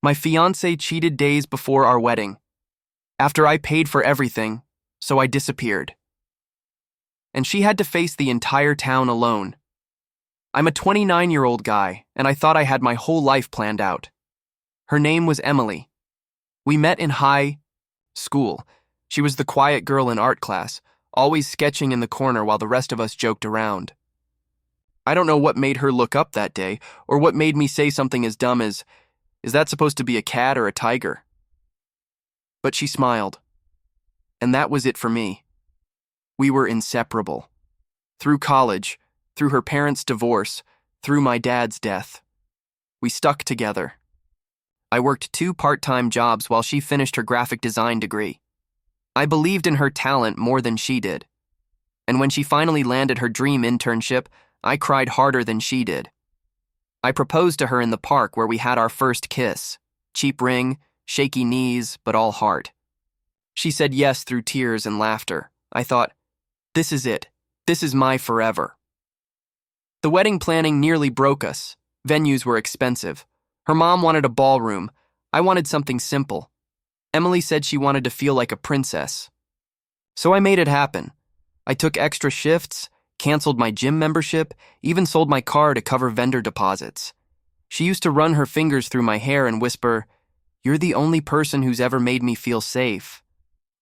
My fiancé cheated days before our wedding. After I paid for everything, so I disappeared. And she had to face the entire town alone. I'm a 29-year-old guy, and I thought I had my whole life planned out. Her name was Emily. We met in high school. She was the quiet girl in art class, always sketching in the corner while the rest of us joked around. I don't know what made her look up that day, or what made me say something as dumb as, "Is that supposed to be a cat or a tiger?" But she smiled. And that was it for me. We were inseparable. Through college, through her parents' divorce, through my dad's death. We stuck together. I worked 2 part-time jobs while she finished her graphic design degree. I believed in her talent more than she did. And when she finally landed her dream internship, I cried harder than she did. I proposed to her in the park where we had our first kiss. Cheap ring, shaky knees, but all heart. She said yes through tears and laughter. I thought, this is it. This is my forever. The wedding planning nearly broke us. Venues were expensive. Her mom wanted a ballroom. I wanted something simple. Emily said she wanted to feel like a princess. So I made it happen. I took extra shifts, canceled my gym membership, even sold my car to cover vendor deposits. She used to run her fingers through my hair and whisper, "You're the only person who's ever made me feel safe."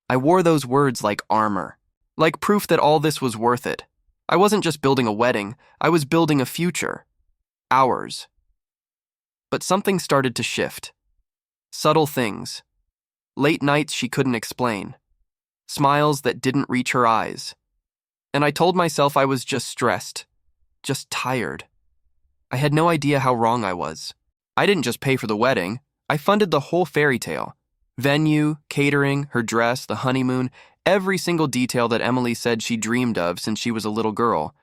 I wore those words like armor, like proof that all this was worth it. I wasn't just building a wedding, I was building a future. Ours. But something started to shift. Subtle things. Late nights she couldn't explain. Smiles that didn't reach her eyes. And I told myself I was just stressed. Just tired. I had no idea how wrong I was. I didn't just pay for the wedding. I funded the whole fairy tale. Venue, catering, her dress, the honeymoon, every single detail that Emily said she dreamed of since she was a little girl.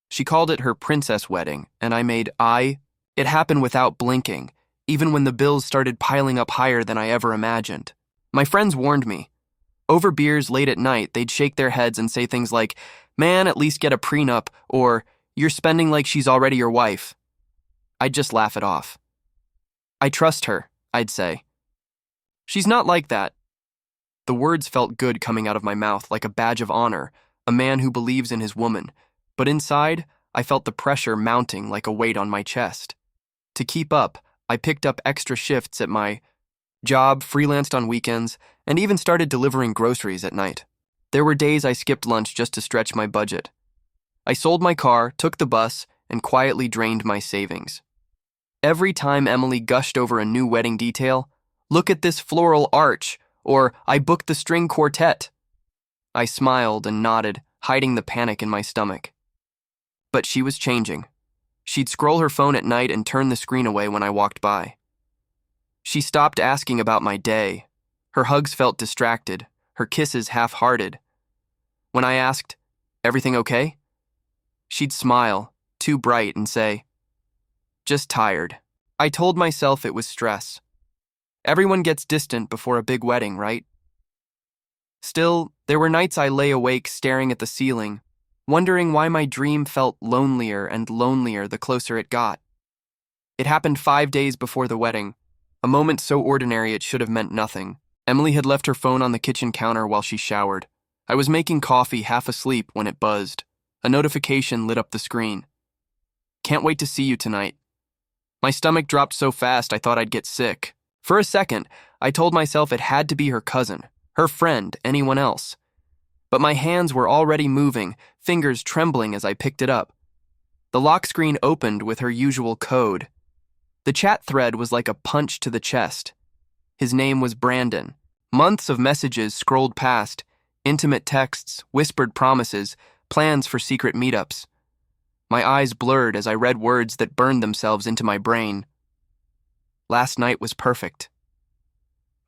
She called it her princess wedding, and it happened without blinking, even when the bills started piling up higher than I ever imagined. My friends warned me. Over beers late at night, they'd shake their heads and say things like, "Man, at least get a prenup," or "You're spending like she's already your wife." I'd just laugh it off. "I trust her," I'd say. "She's not like that." The words felt good coming out of my mouth like a badge of honor, a man who believes in his woman. But inside, I felt the pressure mounting like a weight on my chest. To keep up, I picked up extra shifts at my job, freelanced on weekends, and even started delivering groceries at night. There were days I skipped lunch just to stretch my budget. I sold my car, took the bus, and quietly drained my savings. Every time Emily gushed over a new wedding detail, "Look at this floral arch," or "I booked the string quartet," I smiled and nodded, hiding the panic in my stomach. But she was changing. She'd scroll her phone at night and turn the screen away when I walked by. She stopped asking about my day. Her hugs felt distracted, her kisses half-hearted. When I asked, "Everything okay?" she'd smile, too bright, and say, "Just tired." I told myself it was stress. Everyone gets distant before a big wedding, right? Still, there were nights I lay awake staring at the ceiling, wondering why my dream felt lonelier and lonelier the closer it got. It happened 5 days before the wedding, a moment so ordinary it should have meant nothing. Emily had left her phone on the kitchen counter while she showered. I was making coffee, half asleep, when it buzzed. A notification lit up the screen. "Can't wait to see you tonight." My stomach dropped so fast I thought I'd get sick. For a second, I told myself it had to be her cousin, her friend, anyone else. But my hands were already moving, fingers trembling as I picked it up. The lock screen opened with her usual code. The chat thread was like a punch to the chest. His name was Brandon. Months of messages scrolled past, intimate texts, whispered promises, plans for secret meetups. My eyes blurred as I read words that burned themselves into my brain. Last night was perfect.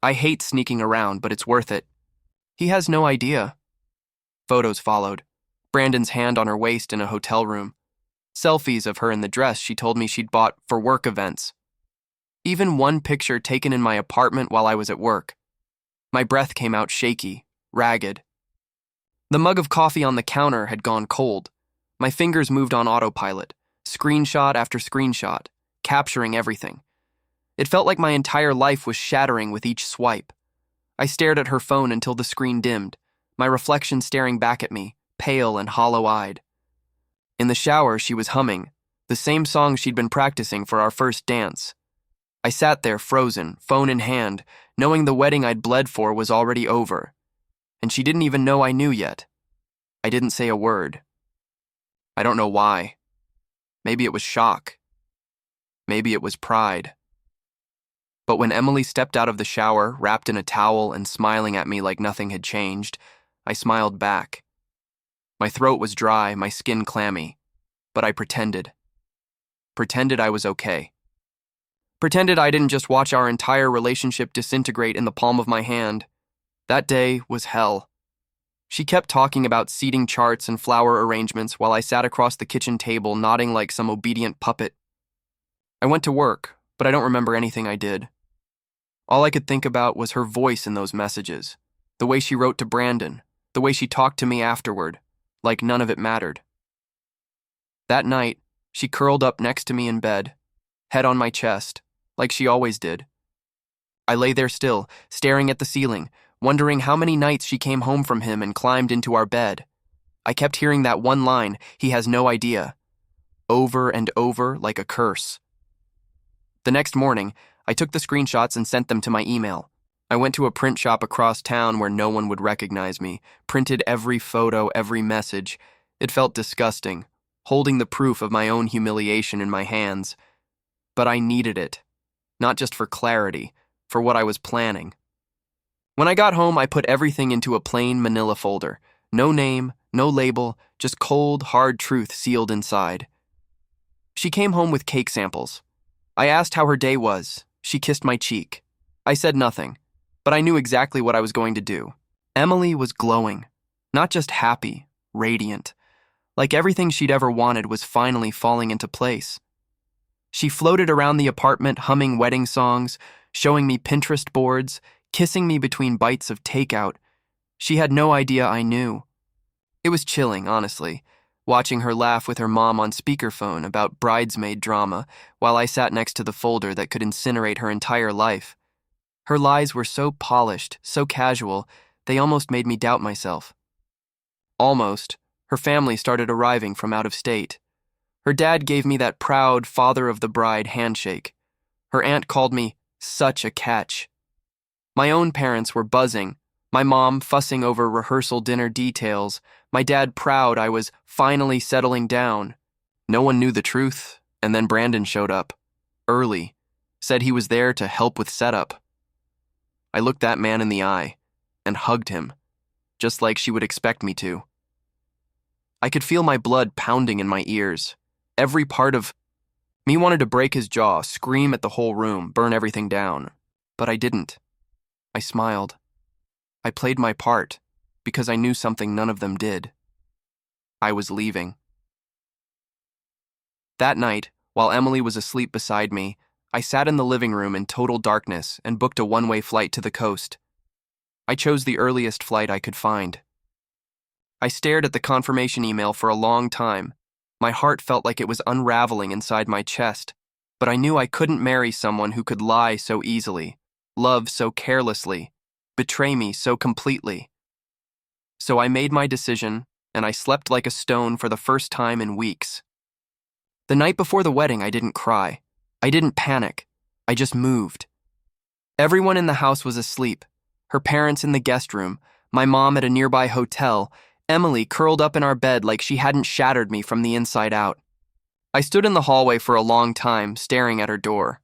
I hate sneaking around, but it's worth it. He has no idea. Photos followed. Brandon's hand on her waist in a hotel room. Selfies of her in the dress she told me she'd bought for work events. Even one picture taken in my apartment while I was at work. My breath came out shaky, ragged. The mug of coffee on the counter had gone cold. My fingers moved on autopilot, screenshot after screenshot, capturing everything. It felt like my entire life was shattering with each swipe. I stared at her phone until the screen dimmed, my reflection staring back at me, pale and hollow-eyed. In the shower, she was humming, the same song she'd been practicing for our first dance. I sat there frozen, phone in hand, knowing the wedding I'd bled for was already over. And she didn't even know I knew yet. I didn't say a word. I don't know why. Maybe it was shock. Maybe it was pride. But when Emily stepped out of the shower, wrapped in a towel and smiling at me like nothing had changed, I smiled back. My throat was dry, my skin clammy, but I pretended. Pretended I was okay. Pretended I didn't just watch our entire relationship disintegrate in the palm of my hand. That day was hell. She kept talking about seating charts and flower arrangements while I sat across the kitchen table nodding like some obedient puppet. I went to work, but I don't remember anything I did. All I could think about was her voice in those messages, the way she wrote to Brandon, the way she talked to me afterward, like none of it mattered. That night, she curled up next to me in bed, head on my chest, like she always did. I lay there still, staring at the ceiling, wondering how many nights she came home from him and climbed into our bed. I kept hearing that one line, "He has no idea," over and over like a curse. The next morning, I took the screenshots and sent them to my email. I went to a print shop across town where no one would recognize me, printed every photo, every message. It felt disgusting, holding the proof of my own humiliation in my hands. But I needed it, not just for clarity, for what I was planning. When I got home, I put everything into a plain manila folder. No name, no label, just cold, hard truth sealed inside. She came home with cake samples. I asked how her day was. She kissed my cheek. I said nothing, but I knew exactly what I was going to do. Emily was glowing, not just happy, radiant, like everything she'd ever wanted was finally falling into place. She floated around the apartment humming wedding songs, showing me Pinterest boards, kissing me between bites of takeout. She had no idea I knew. It was chilling, honestly, watching her laugh with her mom on speakerphone about bridesmaid drama while I sat next to the folder that could incinerate her entire life. Her lies were so polished, so casual, they almost made me doubt myself. Almost, her family started arriving from out of state. Her dad gave me that proud father of the bride handshake. Her aunt called me such a catch. My own parents were buzzing, my mom fussing over rehearsal dinner details, my dad proud I was finally settling down. No one knew the truth, and then Brandon showed up, early, said he was there to help with setup. I looked that man in the eye and hugged him, just like she would expect me to. I could feel my blood pounding in my ears. Every part of me wanted to break his jaw, scream at the whole room, burn everything down. But I didn't. I smiled. I played my part because I knew something none of them did. I was leaving. That night, while Emily was asleep beside me, I sat in the living room in total darkness and booked a one-way flight to the coast. I chose the earliest flight I could find. I stared at the confirmation email for a long time. My heart felt like it was unraveling inside my chest, but I knew I couldn't marry someone who could lie so easily, love so carelessly, betray me so completely. So I made my decision, and I slept like a stone for the first time in weeks. The night before the wedding, I didn't cry. I didn't panic. I just moved. Everyone in the house was asleep. Her parents in the guest room, my mom at a nearby hotel, Emily curled up in our bed like she hadn't shattered me from the inside out. I stood in the hallway for a long time, staring at her door,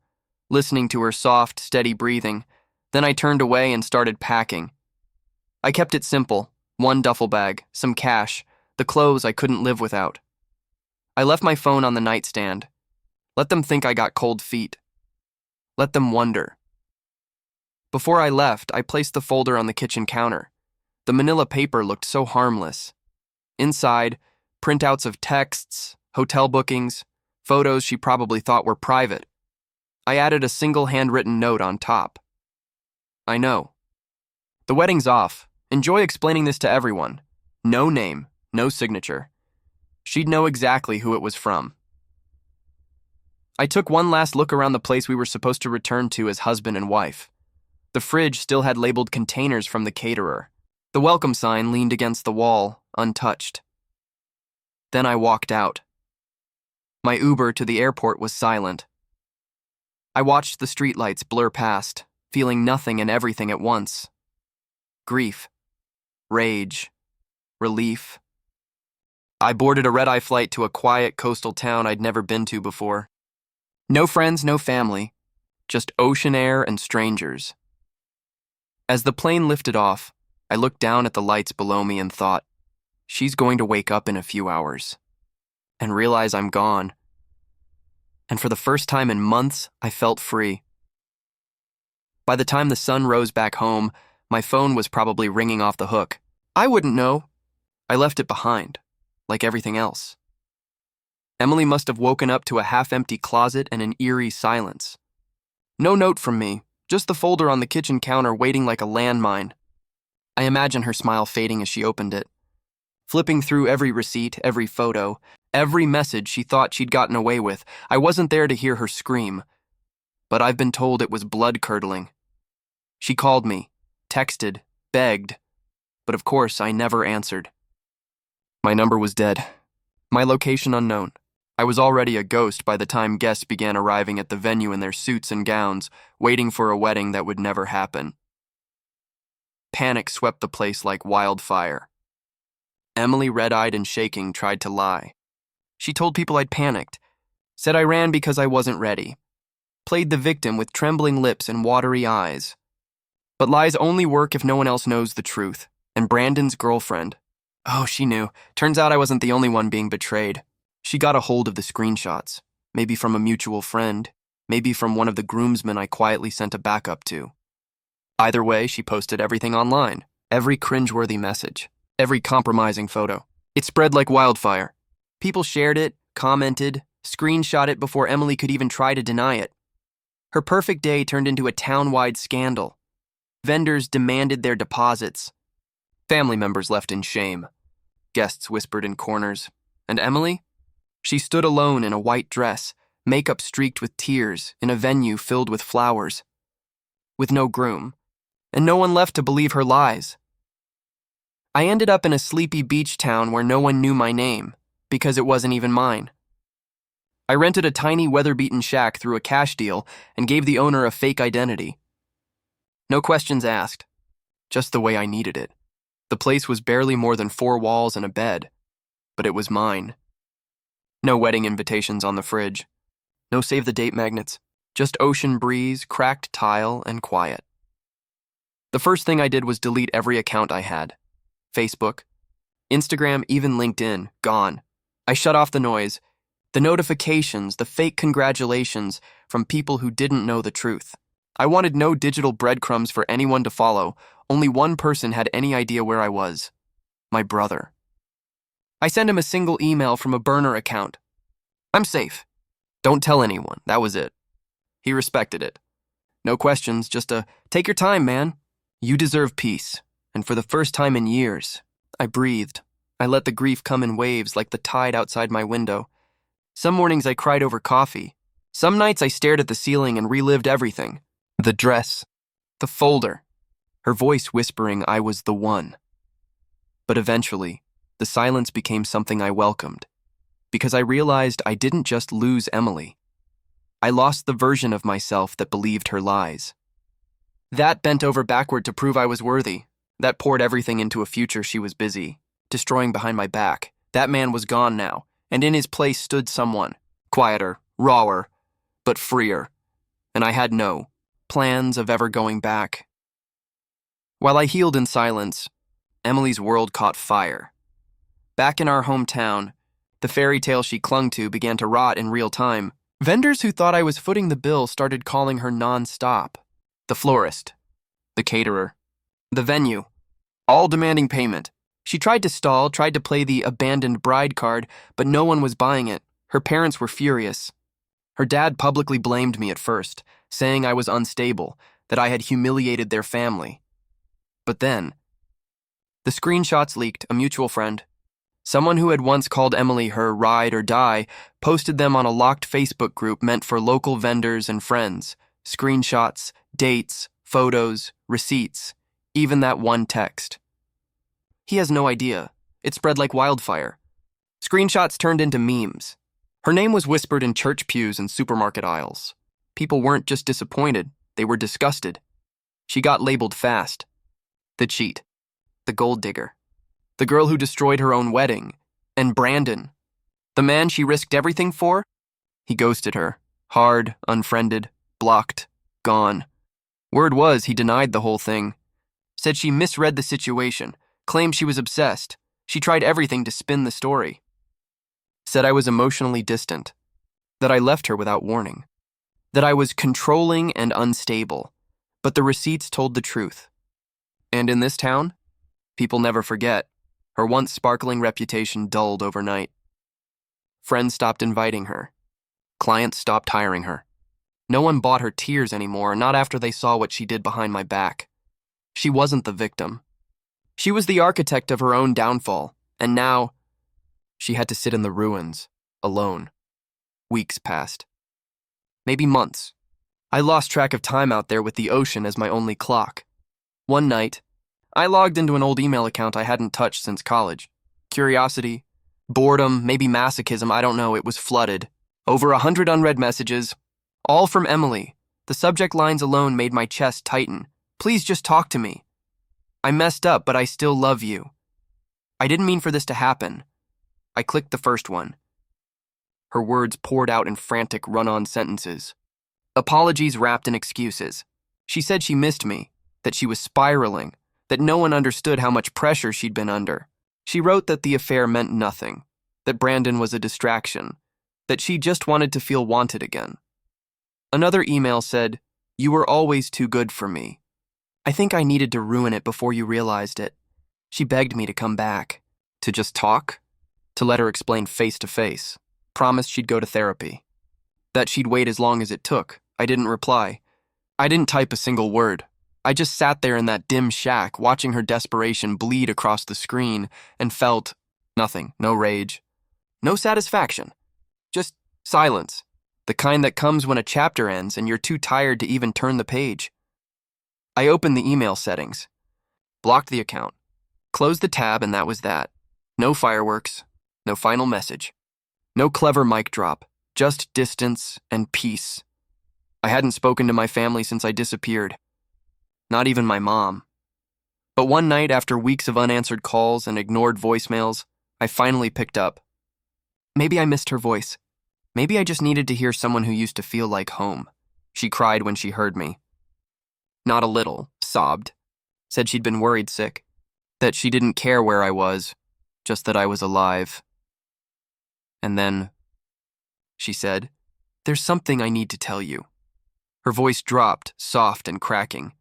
listening to her soft, steady breathing. Then I turned away and started packing. I kept it simple, one duffel bag, some cash, the clothes I couldn't live without. I left my phone on the nightstand. Let them think I got cold feet. Let them wonder. Before I left, I placed the folder on the kitchen counter. The manila paper looked so harmless. Inside, printouts of texts, hotel bookings, photos she probably thought were private. I added a single handwritten note on top. I know. The wedding's off. Enjoy explaining this to everyone. No name, no signature. She'd know exactly who it was from. I took one last look around the place we were supposed to return to as husband and wife. The fridge still had labeled containers from the caterer. The welcome sign leaned against the wall, untouched. Then I walked out. My Uber to the airport was silent. I watched the streetlights blur past, feeling nothing and everything at once. Grief, rage, relief. I boarded a red-eye flight to a quiet coastal town I'd never been to before. No friends, no family, just ocean air and strangers. As the plane lifted off, I looked down at the lights below me and thought, she's going to wake up in a few hours and realize I'm gone. And for the first time in months, I felt free. By the time the sun rose back home, my phone was probably ringing off the hook. I wouldn't know. I left it behind, like everything else. Emily must have woken up to a half-empty closet and an eerie silence. No note from me, just the folder on the kitchen counter waiting like a landmine. I imagine her smile fading as she opened it. Flipping through every receipt, every photo, every message she thought she'd gotten away with, I wasn't there to hear her scream. But I've been told it was blood-curdling. She called me, texted, begged, but of course I never answered. My number was dead. My location unknown. I was already a ghost by the time guests began arriving at the venue in their suits and gowns, waiting for a wedding that would never happen. Panic swept the place like wildfire. Emily, red-eyed and shaking, tried to lie. She told people I'd panicked, said I ran because I wasn't ready, played the victim with trembling lips and watery eyes. But lies only work if no one else knows the truth, and Brandon's girlfriend. Oh, she knew. Turns out I wasn't the only one being betrayed. She got a hold of the screenshots, maybe from a mutual friend, maybe from one of the groomsmen I quietly sent a backup to. Either way, she posted everything online, every cringeworthy message, every compromising photo. It spread like wildfire. People shared it, commented, screenshot it before Emily could even try to deny it. Her perfect day turned into a town-wide scandal. Vendors demanded their deposits. Family members left in shame. Guests whispered in corners. And Emily? She stood alone in a white dress, makeup streaked with tears, in a venue filled with flowers. With no groom, and no one left to believe her lies. I ended up in a sleepy beach town where no one knew my name, because it wasn't even mine. I rented a tiny weather-beaten shack through a cash deal and gave the owner a fake identity. No questions asked, just the way I needed it. The place was barely more than 4 walls and a bed, but it was mine. No wedding invitations on the fridge. No save-the-date magnets. Just ocean breeze, cracked tile, and quiet. The first thing I did was delete every account I had. Facebook, Instagram, even LinkedIn, gone. I shut off the noise, the notifications, the fake congratulations from people who didn't know the truth. I wanted no digital breadcrumbs for anyone to follow. Only one person had any idea where I was. My brother. I sent him a single email from a burner account. I'm safe. Don't tell anyone. That was it. He respected it. No questions, just a, take your time, man. You deserve peace. And for the first time in years, I breathed. I let the grief come in waves like the tide outside my window. Some mornings I cried over coffee. Some nights I stared at the ceiling and relived everything. The dress. The folder. Her voice whispering I was the one. But eventually, the silence became something I welcomed, because I realized I didn't just lose Emily. I lost the version of myself that believed her lies. That bent over backward to prove I was worthy. That poured everything into a future she was busy, destroying behind my back. That man was gone now, and in his place stood someone, quieter, rawer, but freer. And I had no plans of ever going back. While I healed in silence, Emily's world caught fire. Back in our hometown, the fairy tale she clung to began to rot in real time. Vendors who thought I was footing the bill started calling her non-stop. The florist, the caterer, the venue, all demanding payment. She tried to stall, tried to play the abandoned bride card, but no one was buying it. Her parents were furious. Her dad publicly blamed me at first, saying I was unstable, that I had humiliated their family. But then, the screenshots leaked, a mutual friend. Someone who had once called Emily her ride or die posted them on a locked Facebook group meant for local vendors and friends. Screenshots, dates, photos, receipts, even that one text. He has no idea. It spread like wildfire. Screenshots turned into memes. Her name was whispered in church pews and supermarket aisles. People weren't just disappointed, they were disgusted. She got labeled fast. The cheat. The gold digger. The girl who destroyed her own wedding. And Brandon. The man she risked everything for? He ghosted her. Hard, unfriended, blocked, gone. Word was he denied the whole thing. Said she misread the situation. Claimed she was obsessed. She tried everything to spin the story. Said I was emotionally distant. That I left her without warning. That I was controlling and unstable. But the receipts told the truth. And in this town, people never forget. Her once sparkling reputation dulled overnight. Friends stopped inviting her. Clients stopped hiring her. No one bought her tears anymore, not after they saw what she did behind my back. She wasn't the victim. She was the architect of her own downfall, and now she had to sit in the ruins, alone. Weeks passed. Maybe months. I lost track of time out there with the ocean as my only clock. One night, I logged into an old email account I hadn't touched since college. Curiosity, boredom, maybe masochism, I don't know, it was flooded. Over 100 unread messages, all from Emily. The subject lines alone made my chest tighten. Please just talk to me. I messed up, but I still love you. I didn't mean for this to happen. I clicked the first one. Her words poured out in frantic run-on sentences. Apologies wrapped in excuses. She said she missed me, that she was spiraling, that no one understood how much pressure she'd been under. She wrote that the affair meant nothing, that Brandon was a distraction, that she just wanted to feel wanted again. Another email said, "You were always too good for me. I think I needed to ruin it before you realized it." She begged me to come back, to just talk, to let her explain face to face. Promised she'd go to therapy. That she'd wait as long as it took. I didn't reply. I didn't type a single word. I just sat there in that dim shack, watching her desperation bleed across the screen, and felt nothing, no rage, no satisfaction, just silence, the kind that comes when a chapter ends and you're too tired to even turn the page. I opened the email settings, blocked the account, closed the tab, and that was that. No fireworks, no final message, no clever mic drop, just distance and peace. I hadn't spoken to my family since I disappeared. Not even my mom. But one night, after weeks of unanswered calls and ignored voicemails, I finally picked up. Maybe I missed her voice. Maybe I just needed to hear someone who used to feel like home. She cried when she heard me. Not a little, sobbed. Said she'd been worried sick. That she didn't care where I was, just that I was alive. And then, she said, "There's something I need to tell you." Her voice dropped, soft and cracking.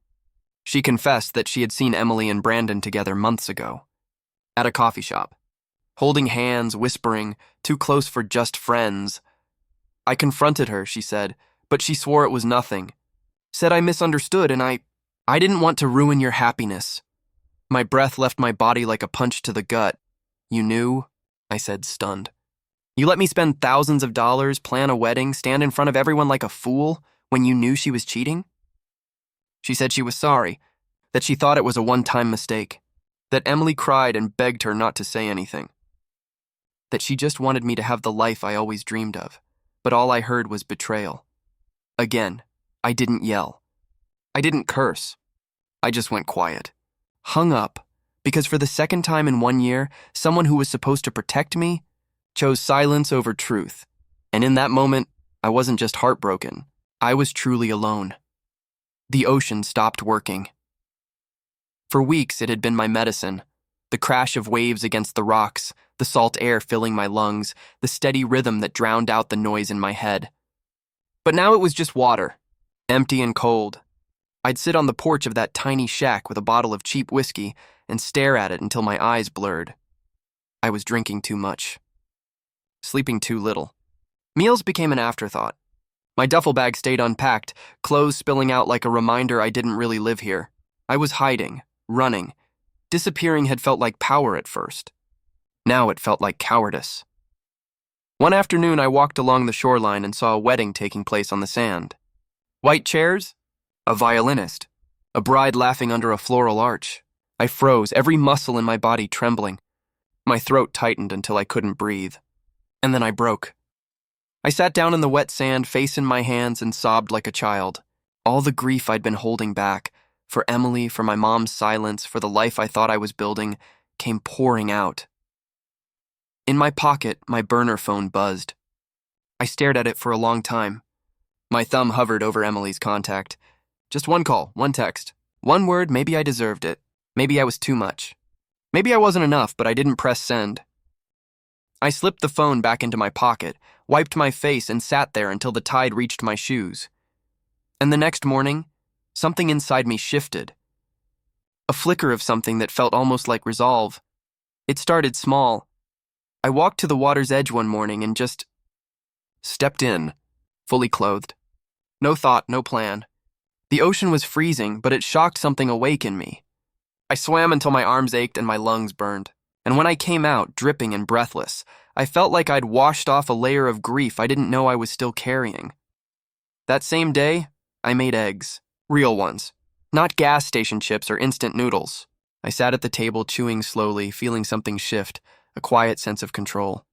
She confessed that she had seen Emily and Brandon together months ago. At a coffee shop. Holding hands, whispering, too close for just friends. I confronted her, she said, but she swore it was nothing. Said I misunderstood and I didn't want to ruin your happiness. My breath left my body like a punch to the gut. "You knew?" I said, stunned. "You let me spend thousands of dollars, plan a wedding, stand in front of everyone like a fool when you knew she was cheating?" She said she was sorry, that she thought it was a one-time mistake, that Emily cried and begged her not to say anything, that she just wanted me to have the life I always dreamed of, but all I heard was betrayal. Again, I didn't yell. I didn't curse. I just went quiet. Hung up, because for the second time in 1 year, someone who was supposed to protect me chose silence over truth. And in that moment, I wasn't just heartbroken. I was truly alone. The ocean stopped working. For weeks, it had been my medicine. The crash of waves against the rocks, the salt air filling my lungs, the steady rhythm that drowned out the noise in my head. But now it was just water, empty and cold. I'd sit on the porch of that tiny shack with a bottle of cheap whiskey and stare at it until my eyes blurred. I was drinking too much. Sleeping too little. Meals became an afterthought. My duffel bag stayed unpacked, clothes spilling out like a reminder I didn't really live here. I was hiding, running. Disappearing had felt like power at first. Now it felt like cowardice. One afternoon, I walked along the shoreline and saw a wedding taking place on the sand. White chairs, a violinist, a bride laughing under a floral arch. I froze, every muscle in my body trembling. My throat tightened until I couldn't breathe. And then I broke. I sat down in the wet sand, face in my hands, and sobbed like a child. All the grief I'd been holding back, for Emily, for my mom's silence, for the life I thought I was building, came pouring out. In my pocket, my burner phone buzzed. I stared at it for a long time. My thumb hovered over Emily's contact. Just one call, one text. One word, maybe I deserved it. Maybe I was too much. Maybe I wasn't enough, but I didn't press send. I slipped the phone back into my pocket, wiped my face, and sat there until the tide reached my shoes. And the next morning, something inside me shifted. A flicker of something that felt almost like resolve. It started small. I walked to the water's edge one morning and just stepped in, fully clothed. No thought, no plan. The ocean was freezing, but it shocked something awake in me. I swam until my arms ached and my lungs burned. And when I came out, dripping and breathless, I felt like I'd washed off a layer of grief I didn't know I was still carrying. That same day, I made eggs. Real ones. Not gas station chips or instant noodles. I sat at the table chewing slowly, feeling something shift, a quiet sense of control.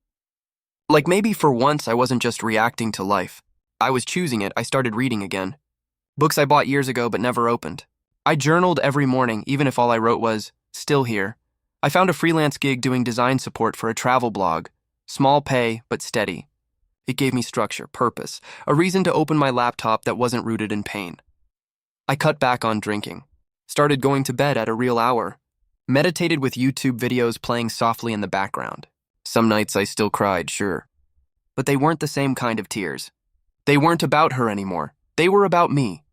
Like maybe for once I wasn't just reacting to life. I was choosing it. I started reading again. Books I bought years ago but never opened. I journaled every morning, even if all I wrote was, "Still here." I found a freelance gig doing design support for a travel blog. Small pay, but steady. It gave me structure, purpose, a reason to open my laptop that wasn't rooted in pain. I cut back on drinking. Started going to bed at a real hour. Meditated with YouTube videos playing softly in the background. Some nights I still cried, sure. But they weren't the same kind of tears. They weren't about her anymore. They were about me.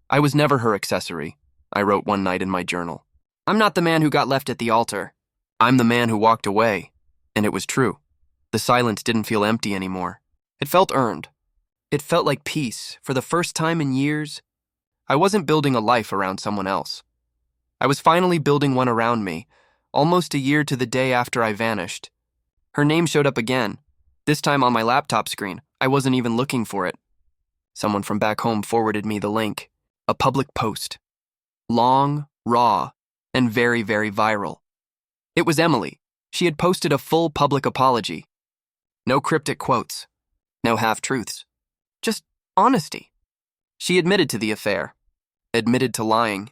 I was never her accessory, I wrote one night in my journal. I'm not the man who got left at the altar. I'm the man who walked away. And it was true. The silence didn't feel empty anymore. It felt earned. It felt like peace. For the first time in years, I wasn't building a life around someone else. I was finally building one around me, almost a year to the day after I vanished. Her name showed up again, this time on my laptop screen. I wasn't even looking for it. Someone from back home forwarded me the link. A public post. Long, raw, and very, very viral. It was Emily. She had posted a full public apology. No cryptic quotes. No half-truths. Just honesty. She admitted to the affair. Admitted to lying.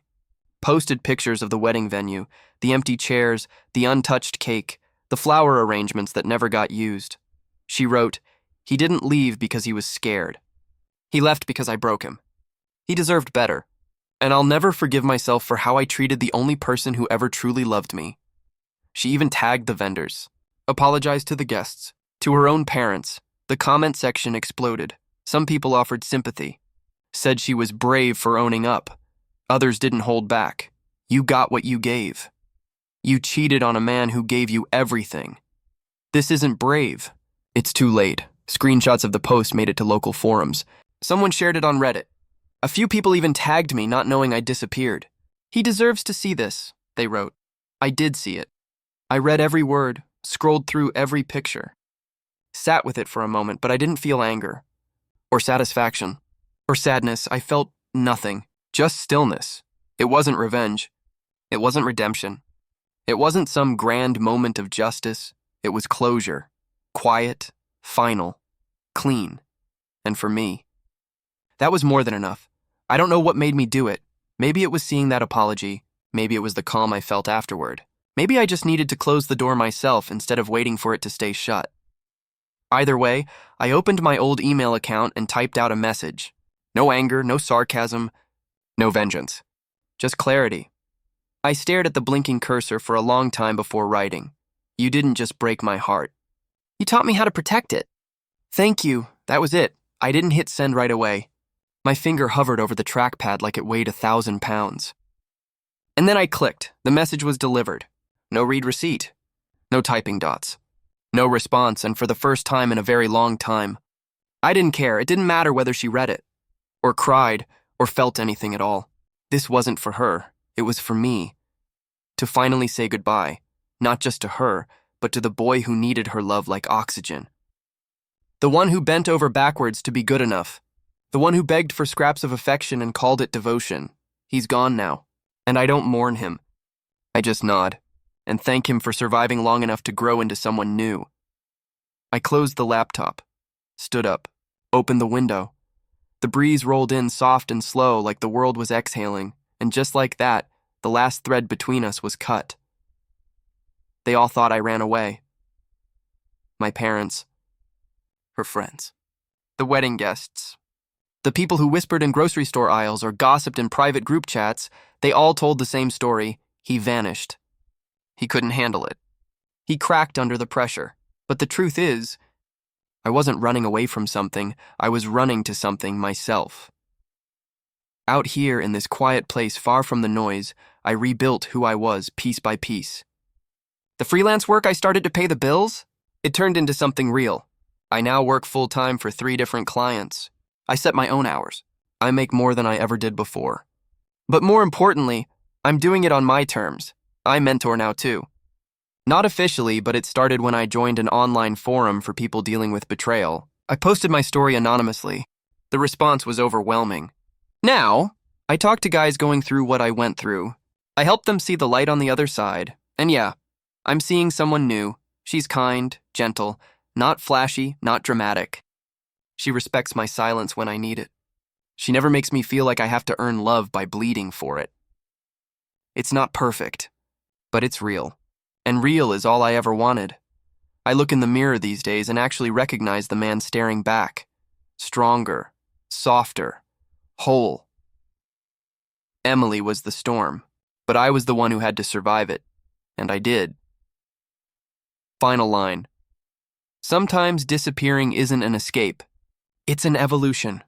Posted pictures of the wedding venue, the empty chairs, the untouched cake, the flower arrangements that never got used. She wrote, "He didn't leave because he was scared. He left because I broke him. He deserved better. And I'll never forgive myself for how I treated the only person who ever truly loved me." She even tagged the vendors, apologized to the guests, to her own parents. The comment section exploded. Some people offered sympathy, said she was brave for owning up. Others didn't hold back. You got what you gave. You cheated on a man who gave you everything. This isn't brave. It's too late. Screenshots of the post made it to local forums. Someone shared it on Reddit. A few people even tagged me, not knowing I disappeared. "He deserves to see this," they wrote. I did see it. I read every word, scrolled through every picture. Sat with it for a moment, but I didn't feel anger. Or satisfaction. Or sadness. I felt nothing. Just stillness. It wasn't revenge. It wasn't redemption. It wasn't some grand moment of justice. It was closure. Quiet, final, clean. And for me, that was more than enough. I don't know what made me do it. Maybe it was seeing that apology. Maybe it was the calm I felt afterward. Maybe I just needed to close the door myself instead of waiting for it to stay shut. Either way, I opened my old email account and typed out a message. No anger, no sarcasm, no vengeance. Just clarity. I stared at the blinking cursor for a long time before writing. You didn't just break my heart. You taught me how to protect it. Thank you. That was it. I didn't hit send right away. My finger hovered over the trackpad like it weighed 1,000 pounds. And then I clicked. The message was delivered. No read receipt. No typing dots. No response, and for the first time in a very long time. I didn't care. It didn't matter whether she read it, or cried, or felt anything at all. This wasn't for her. It was for me. To finally say goodbye, not just to her, but to the boy who needed her love like oxygen. The one who bent over backwards to be good enough. The one who begged for scraps of affection and called it devotion. He's gone now, and I don't mourn him. I just nod and thank him for surviving long enough to grow into someone new. I closed the laptop, stood up, opened the window. The breeze rolled in soft and slow like the world was exhaling, and just like that, the last thread between us was cut. They all thought I ran away. My parents, her friends, the wedding guests, the people who whispered in grocery store aisles or gossiped in private group chats, they all told the same story. He vanished. He couldn't handle it. He cracked under the pressure. But the truth is, I wasn't running away from something, I was running to something myself. Out here in this quiet place far from the noise, I rebuilt who I was piece by piece. The freelance work I started to pay the bills, it turned into something real. I now work full-time for 3 different clients. I set my own hours. I make more than I ever did before. But more importantly, I'm doing it on my terms. I mentor now too. Not officially, but it started when I joined an online forum for people dealing with betrayal. I posted my story anonymously. The response was overwhelming. Now, I talk to guys going through what I went through. I help them see the light on the other side. And yeah, I'm seeing someone new. She's kind, gentle, not flashy, not dramatic. She respects my silence when I need it. She never makes me feel like I have to earn love by bleeding for it. It's not perfect, but it's real. And real is all I ever wanted. I look in the mirror these days and actually recognize the man staring back. Stronger, softer, whole. Emily was the storm, but I was the one who had to survive it. And I did. Final line. Sometimes disappearing isn't an escape. It's an evolution.